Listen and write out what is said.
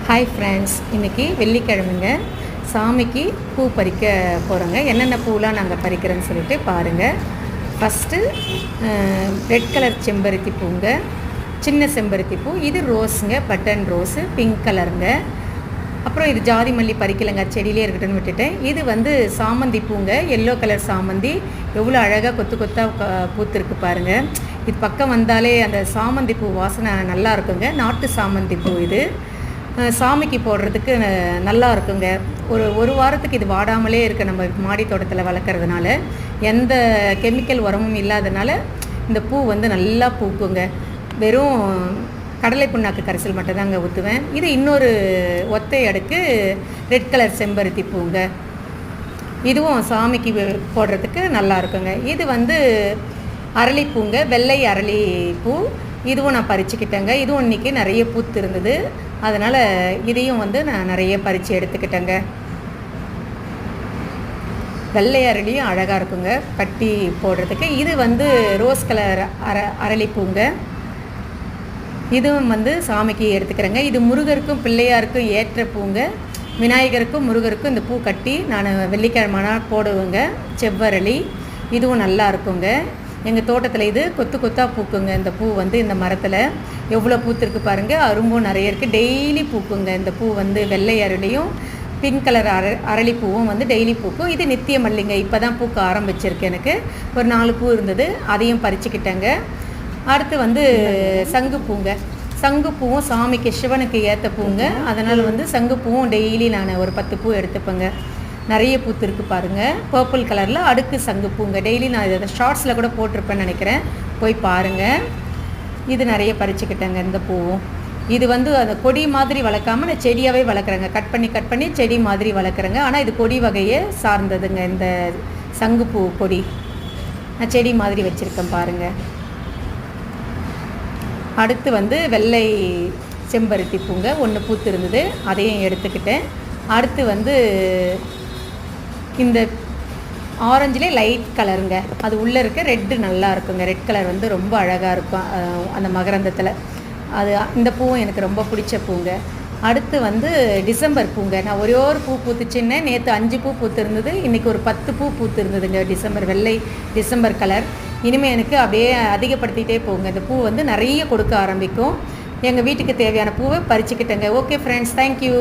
Hi friends, இன்றைக்கி வெள்ளிக்கிழமைங்க. சாமிக்கு பூ பறிக்க போகிறோங்க. என்னென்ன பூலாம் நாங்கள் பறிக்கிறோன்னு சொல்லிட்டு பாருங்கள். ஃபஸ்ட்டு ரெட் கலர் செம்பருத்தி பூங்க, சின்ன செம்பருத்தி பூ. இது ரோஸுங்க, பட்டன் ரோஸு, பிங்க் கலருங்க. அப்புறம் இது ஜாதி மல்லி பறிக்கலைங்க, செடியிலே இருக்கட்டும்னு விட்டுட்டேன். இது சாமந்தி பூங்க, எல்லோ கலர் சாமந்தி. எவ்வளோ அழகாக கொத்து கொத்தாக பூத்துருக்கு பாருங்கள். இது பக்கம் வந்தாலே அந்த சாமந்தி பூ வாசனை நல்லா இருக்குங்க. நாட்டு சாமந்தி பூ இது சாமிக்கு போடுறதுக்கு நல்லா இருக்குங்க. ஒரு வாரத்துக்கு இது வாடாமலே இருக்க நம்ம மாடி தோட்டத்தில் வளர்க்குறதுனால, எந்த கெமிக்கல் உரமும் இல்லாதனால இந்த பூ நல்லா பூக்குங்க. வெறும் கடலை புண்ணாக்கு கரைசல் மட்டும் தாங்க ஊற்றுவேன். இது இன்னொரு ஒத்தை அடுக்கு ரெட் கலர் செம்பருத்தி பூங்க. இதுவும் சாமிக்கு போடுறதுக்கு நல்லா இருக்குங்க. இது அரளிப்பூங்க, வெள்ளை அரளிப்பூ. இதுவும் நான் பறிச்சுக்கிட்டேங்க. இதுவும் இன்றைக்கி நிறைய பூத்து இருந்தது, அதனால் இதையும் நான் நிறைய பறித்து எடுத்துக்கிட்டேங்க. வெள்ளை அரளியும் அழகாக இருக்குங்க கட்டி போடுறதுக்கு. இது ரோஸ் கலர் அரளிப்பூங்க. இதுவும் சாமிக்கு எடுத்துக்கிறேங்க. இது முருகருக்கும் பிள்ளையாருக்கும் ஏற்ற பூங்க. விநாயகருக்கும் முருகருக்கும் இந்த பூ கட்டி நான் வெள்ளிக்கிழமைனா போடுவேங்க. செவ்வரளி இதுவும் நல்லா இருக்குங்க. எங்கள் தோட்டத்தில் இது கொத்து கொத்தாக பூக்குங்க. இந்த பூ இந்த மரத்தில் எவ்வளோ பூத்துருக்கு பாருங்கள். அரும்பும் நிறைய இருக்குது, டெய்லி பூக்குங்க. இந்த பூ வெள்ளை அரளியும் பிங்க் கலர் அரளிப்பூவும் டெய்லி பூக்கும். இது நித்திய மல்லிங்க, இப்போ தான் பூக்க ஆரம்பிச்சிருக்கு. எனக்கு ஒரு 4 பூ இருந்தது, அதையும் பறிச்சுக்கிட்டேங்க. அடுத்து சங்குப்பூங்க. சங்குப்பூவும் சாமிக்கு சிவனுக்கு ஏற்ற பூங்க, அதனால் சங்குப்பூவும் டெய்லி நான் ஒரு 10 பூ எடுத்துப்பேங்க. நிறைய பூத்து பாருங்கள். பர்பிள் கலரில் அடுக்கு சங்குப்பூங்க. டெய்லி நான் இதை ஷார்ட்ஸில் கூட போட்டிருப்பேன்னு நினைக்கிறேன், போய் பாருங்கள். இது நிறைய பறிச்சுக்கிட்டேங்க. இந்த பூவும் இது அந்த கொடி மாதிரி வளர்க்காமல் நான் செடியாகவே வளர்க்குறேங்க. கட் பண்ணி செடி மாதிரி வளர்க்குறேங்க. ஆனால் இது கொடி வகையை சார்ந்ததுங்க. இந்த சங்குப்பூ கொடி நான் செடி மாதிரி வச்சுருக்கேன் பாருங்கள். அடுத்து வெள்ளை செம்பருத்தி பூங்க, ஒன்று பூத்து இருந்தது, அதையும் எடுத்துக்கிட்டேன். அடுத்து இந்த ஆரஞ்சிலே லைட் கலருங்க, அது உள்ளே இருக்க ரெட்டு நல்லா இருக்குங்க. ரெட் கலர் ரொம்ப அழகாக இருக்கும் அந்த மகரந்தத்தில். அது இந்த பூவும் எனக்கு ரொம்ப பிடிச்ச பூங்க. அடுத்து டிசம்பர் பூங்க. நான் ஒரே ஒரு பூ பூத்துச்சுன்னே, நேற்று 5 பூ பூத்து இருந்தது, இன்றைக்கி ஒரு 10 பூ பூத்து இருந்ததுங்க. வெள்ளை டிசம்பர் கலர். இனிமேல் எனக்கு அப்படியே அதிகப்படுத்திகிட்டே போங்க. இந்த பூ நிறைய கொடுக்க ஆரம்பிக்கும். எங்கள் வீட்டுக்கு தேவையான பூவை பறிச்சுக்கிட்டேங்க. Okay friends, thank you.